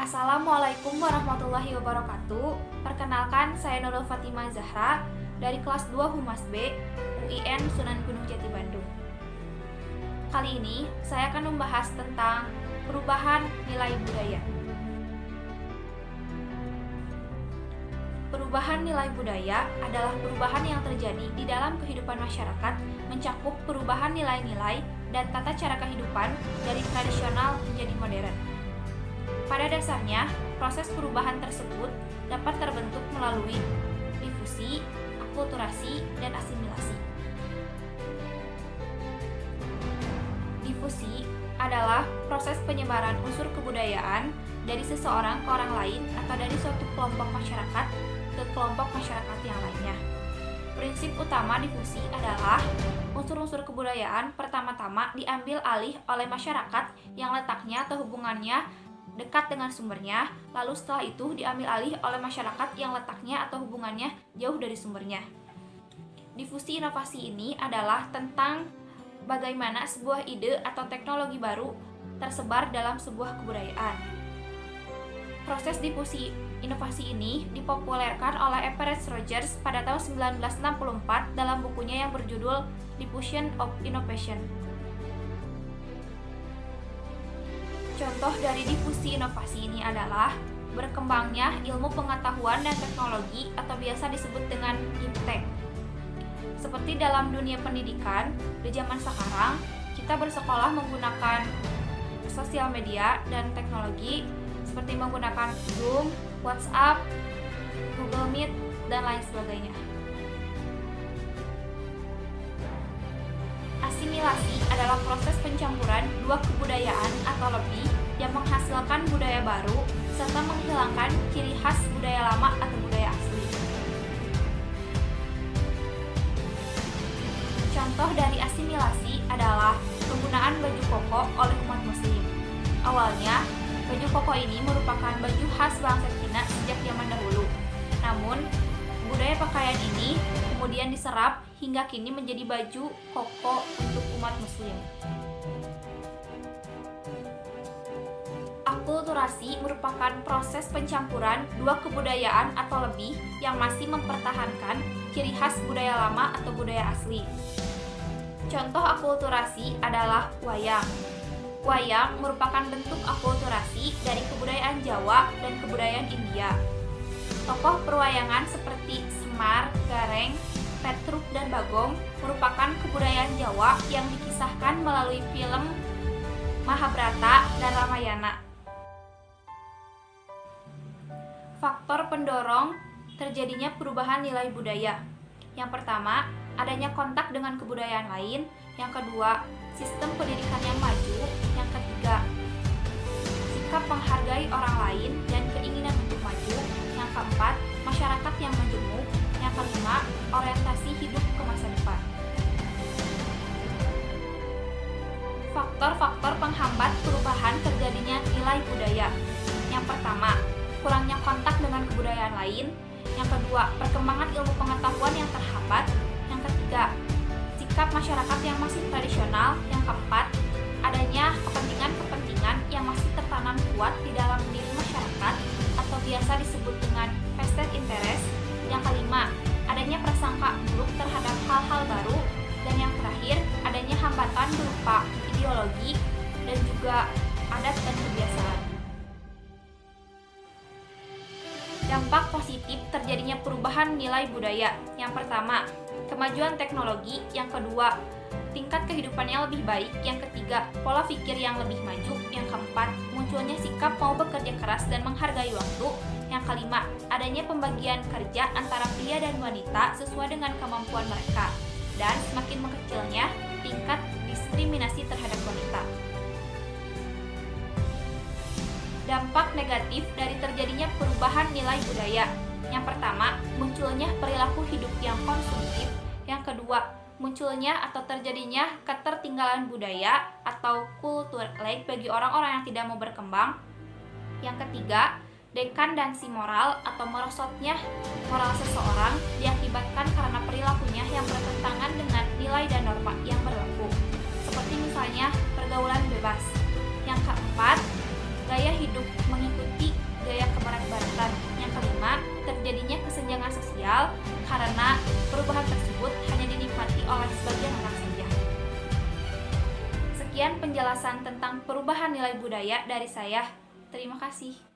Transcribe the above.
Assalamualaikum warahmatullahi wabarakatuh. Perkenalkan, saya Nurul Fatimah Zahra dari kelas 2 Humas B, UIN Sunan Gunung Jati Bandung. Kali ini saya akan membahas tentang perubahan nilai budaya. Perubahan nilai budaya adalah perubahan yang terjadi di dalam kehidupan masyarakat, mencakup perubahan nilai-nilai dan tata cara kehidupan dari tradisional menjadi modern. Pada dasarnya, proses perubahan tersebut dapat terbentuk melalui difusi, akulturasi, dan asimilasi. Difusi adalah proses penyebaran unsur kebudayaan dari seseorang ke orang lain atau dari suatu kelompok masyarakat ke kelompok masyarakat yang lainnya. Prinsip utama difusi adalah unsur-unsur kebudayaan pertama-tama diambil alih oleh masyarakat yang letaknya atau hubungannya dekat dengan sumbernya, lalu setelah itu diambil alih oleh masyarakat yang letaknya atau hubungannya jauh dari sumbernya. Difusi inovasi ini adalah tentang bagaimana sebuah ide atau teknologi baru tersebar dalam sebuah kebudayaan. Proses difusi inovasi ini dipopulerkan oleh Everett Rogers pada tahun 1964 dalam bukunya yang berjudul Diffusion of Innovation. Contoh dari difusi inovasi ini adalah berkembangnya ilmu pengetahuan dan teknologi atau biasa disebut dengan iptek. Seperti dalam dunia pendidikan, di zaman sekarang kita bersekolah menggunakan sosial media dan teknologi seperti menggunakan Zoom, WhatsApp, Google Meet, dan lain sebagainya. Asimilasi adalah proses pencampuran dua kebudayaan atau lebih yang menghasilkan budaya baru serta menghilangkan ciri khas budaya lama atau budaya asli. Contoh dari asimilasi adalah penggunaan baju koko oleh umat muslim. Awalnya, baju koko ini merupakan baju khas bangsa Cina sejak zaman dahulu. Namun, budaya pakaian ini kemudian diserap hingga kini menjadi baju koko untuk umat muslim. Akulturasi merupakan proses pencampuran dua kebudayaan atau lebih yang masih mempertahankan ciri khas budaya lama atau budaya asli. Contoh akulturasi adalah wayang. Wayang merupakan bentuk akulturasi dari kebudayaan Jawa dan kebudayaan India. Tokoh perwayangan seperti Semar, Gareng, Petruk, dan Bagong merupakan kebudayaan Jawa yang dikisahkan melalui film Mahabharata dan Ramayana. Faktor pendorong terjadinya perubahan nilai budaya. Yang pertama, adanya kontak dengan kebudayaan lain. Yang kedua, sistem pendidikan yang maju. Yang ketiga, sikap menghargai orang lain dan keinginan untuk maju. Yang keempat, masyarakat yang majemuk. Yang kelima, orientasi hidup ke masa depan. Faktor-faktor penghambat perubahan terjadinya nilai budaya. Yang pertama, kurangnya kontak dengan kebudayaan lain. Yang kedua, perkembangan ilmu pengetahuan yang terhambat. Yang ketiga, sikap masyarakat yang masih tradisional. Yang keempat, adanya kepentingan-kepentingan yang masih tertanam kuat di dalam diri masyarakat atau biasa disebut dengan vested interest. Yang kelima, adanya prasangka buruk terhadap hal-hal baru. Dan yang terakhir, adanya hambatan berupa ideologi dan juga adat dan kebiasaan. Dampak positif terjadinya perubahan nilai budaya. Yang pertama, kemajuan teknologi. Yang kedua, tingkat kehidupan yang lebih baik. Yang ketiga, pola pikir yang lebih maju. Yang keempat, munculnya sikap mau bekerja keras dan menghargai waktu. Yang kelima, adanya pembagian kerja antara pria dan wanita sesuai dengan kemampuan mereka. Dan semakin mengecilnya tingkat diskriminasi terhadap wanita. Dampak negatif dari terjadinya perubahan nilai budaya. Yang pertama, munculnya perilaku hidup yang konsumtif. Yang kedua, munculnya atau terjadinya ketertinggalan budaya atau culture lag bagi orang-orang yang tidak mau berkembang. Yang ketiga, dekandansi moral atau merosotnya moral seseorang diakibatkan karena perilakunya yang bertentangan dengan nilai dan norma yang berlaku, seperti misalnya pergaulan bebas. Yang keempat, gaya hidup mengikuti penjelasan tentang perubahan nilai budaya dari saya. Terima kasih.